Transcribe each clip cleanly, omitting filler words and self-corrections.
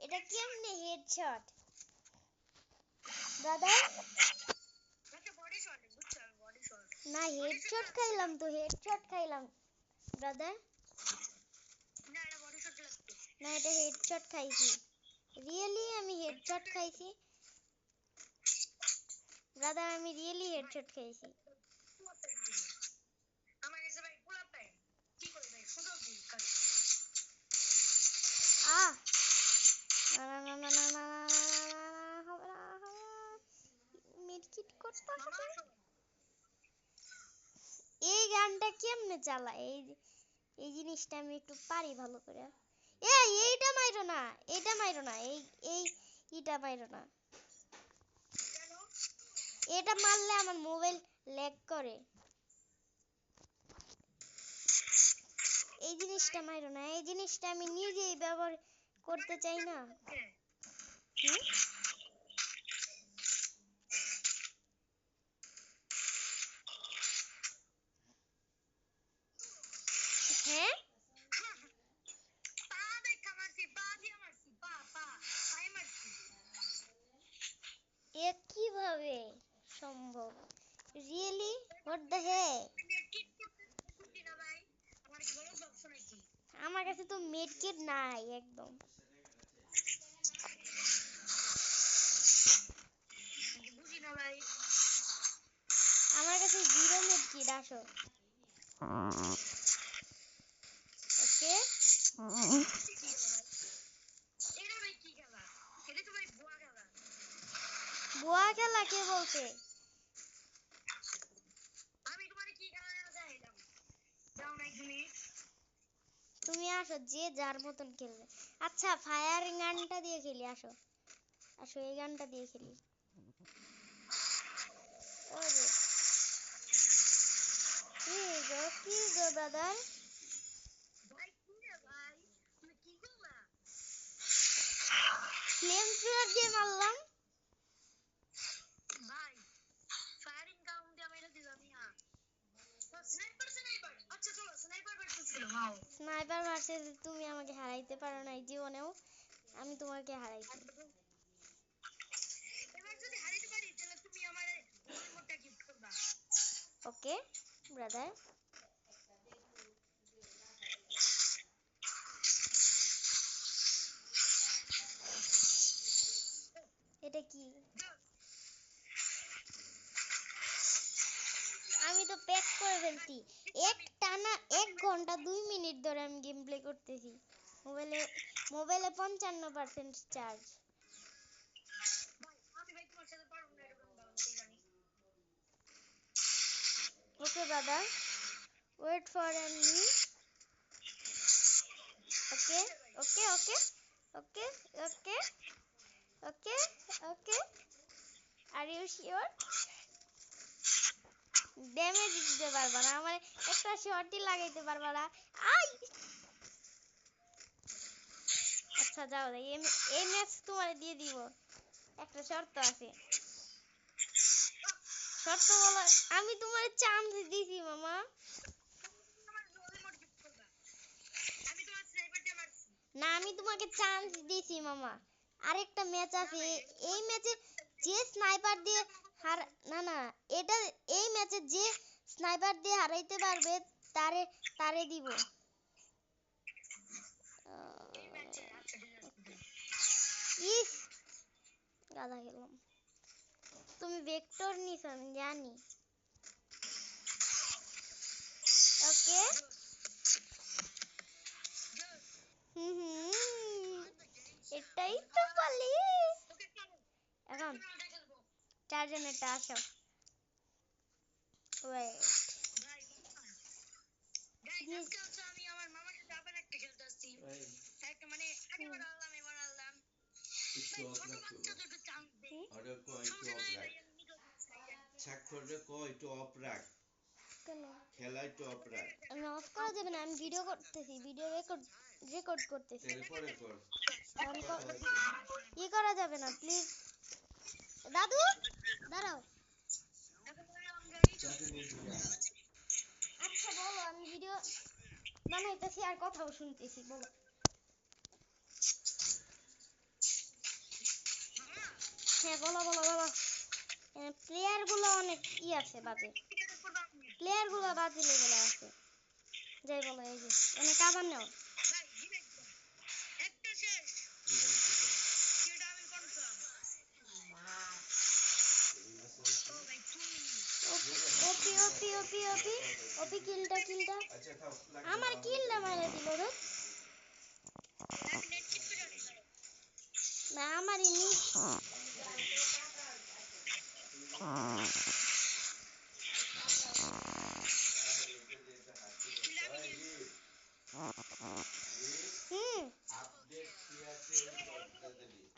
এটা কেমনে headshot brother? না হেডশট খাইলাম তো, হেডশট খাইলাম ব্রাদার। না এটা হেডশট খাইছি, রিয়েলি আমি হেডশট খাইছি ব্রাদার, আমি রিয়েলি হেডশট খাইছি। আহ না না না না না না হবে না, মিডকিট করতে হবে। এই গানটা কেমনে চালা, এই জিনিসটা আমি একটু পারি ভালো করে। এইটা মাইরো না, এইটা মাইরো না, এইটা মাইরো না। এটা মারলে আমার মোবাইল ল্যাগ করে। এই জিনিসটা মাইরো না, এই জিনিসটা আমি নিজেই ব্যবহার করতে চাই না। হ্যাঁ এ কিভাবে সম্ভব? রিয়েলি হোয়াট দ্য হেক? আমার কাছে তো মেডকিট নাই একদম। আমার কাছে জিরো মেডকিট। আসো ওকে। বুয়া খেলা কে বলছে? তুমি আসো, যে যার মতন খেলবে। আচ্ছা ফায়ার গানটা দিয়ে খেলি, আসো আসো এই গানটা দিয়ে খেলি। ওরে কি গো ব্রাদার? ফ্লেম থ্রোয়ার দিয়ে মারলাম। স্নাইপার ভার্সেস তুমি আমাকে হারাইতে পারো না জীবনেও, আমি তোমাকে হারাইছি। ওকে ব্রাদার। এটা কি? আমি তো প্যাক করে ফেলছি। এক টানা 1 ঘন্টা 2 মিনিট ধরে আমি গেম প্লে করতেছি। মোবাইলে 55% charge. Okay brother, wait for me. Okay okay okay okay okay okay okay. Are you sure? Damage দিতে পারবা না, আমার একটা শটই লাগাইতে পারবা না। আই আচ্ছা যাও, এই ম্যাচ তোমারে দিয়ে দিব। একটা শর্ত আছে। শর্ত বলো। আমি তোমারে চান্স দিছি মামা। না আমি তোমাকে চান্স দিছি মামা। আরেকটা ম্যাচ আছে, এই ম্যাচে যে স্নাইপার দিয়ে না না, এটা এই ম্যাচে যে স্নাইপার দিয়ে হারাইতে পারবে তারে তারে দিব। ইস গাধা খেলাম। তুমি ভেক্টর নিছ আমি জানি। ওকে এটাই তো বলি। এখন 4 জনেরটা আসো। ওয়েট আমি অফ করা যাবে না, আমি ভিডিও করতেছি, ভিডিও রেকর্ড করতেছি। কি করা যাবে না প্লিজ দাদু, দাঁড়াও। আচ্ছা বলো, আমি ভিডিও বানাইতেছি আর কথাও শুনতেছি, বলো। বলো বলো বলো প্লেয়ার গুলো অনেক ই আছে বাজে প্লেয়ার গুলো বাজে লেভেলে আছে যাই বলো এই যে অনেক আবার নাও ওপি ওপি ওপি ওপি ওপি কিলটা কিলটা আমার কিলটা মারা দিল রে না আমারই নিচ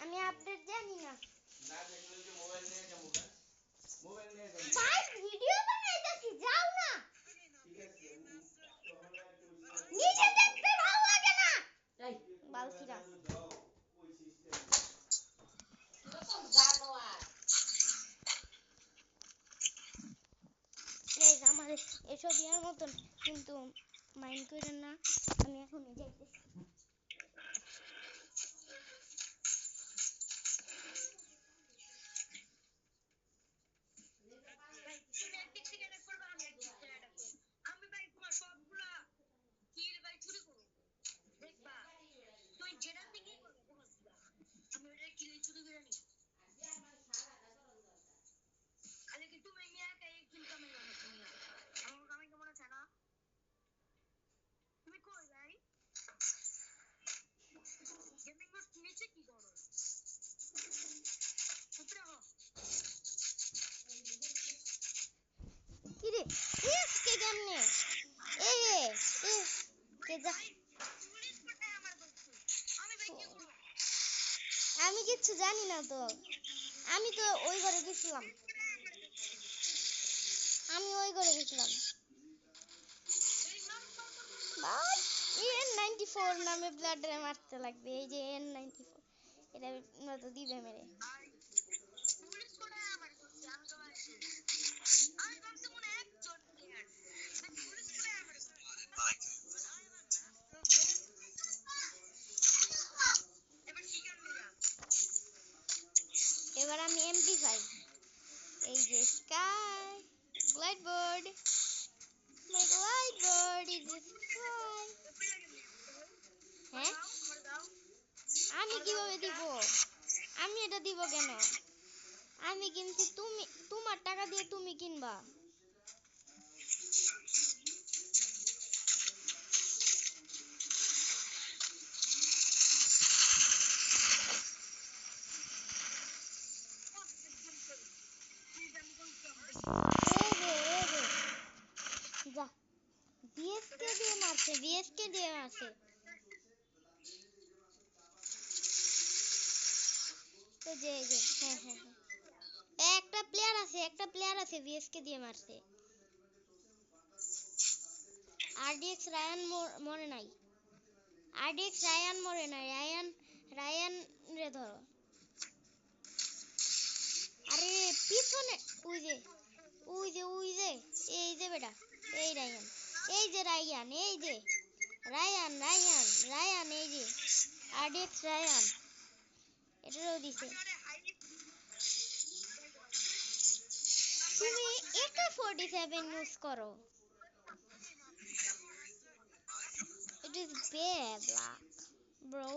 আমি আপডেট জানি না ভাই ভিডিও বানাইতেছি যাও না নিচে দেখতে ভালো লাগে না এই বালছিরা এই আমার এসব ইয়ার মতন কিন্তু মাইন্ড করেন না আমি এখনই যাইতেছি কিরে কে কেমনে এই কে যা আমি কিচ্ছু জানি না তো আমি তো ওই ঘরে গেছিলাম বাট N94 নামে ব্লাডারে মারতে লাগবে এই যে N94 এটা মতো দিবে মেরে এবার আমি MP5 এই যে sky glide board my glide board is sky হ্যাঁ আমি কিভাবে দিব আমি এটা দিব কেন আমি কিনছি তুমি তোমার টাকা দিয়ে তুমি কিনবা যা বিএসকে দিয়ে মারছে এই যে হ্যাঁ হ্যাঁ হ্যাঁ একটা প্লেয়ার আছে বিএসকে দিয়ে মারছে আরডিএক্স রায়ান মরে নাই রায়ান রে ধরো আরে পিছনে ওই যে এই যে বেটা এই রায়ান এই যে রায়ান এই যে আরডিএক্স রায়ান এটারও দিছে তুমি AK-47 ইউজ করো it is bad luck bro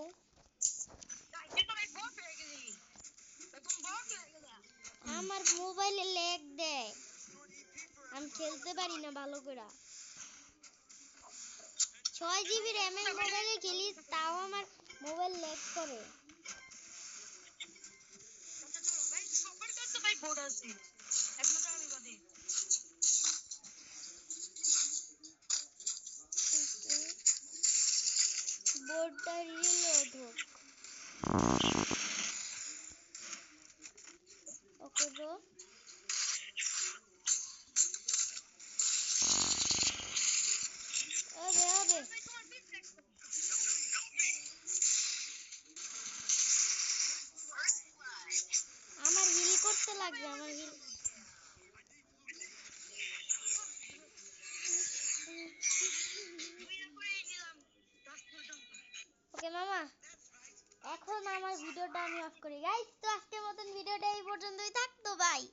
আমার মোবাইলে ল্যাগ দেয় আমি খেলতে পারি না ভালো করে 6 GB RAM এর মোবাইলে খেলি তাও আমার মোবাইল ল্যাগ করে বোর্ডটা রিলোড হোক ওকে ব্রো হবে আমার হিল করতে লাগবে ওকে মামা এখন আমার ভিডিও ভিডিওটা আমি অফ করি গাইস। তো আজকের মতন ভিডিওটা এই পর্যন্তই থাকতো, বাই।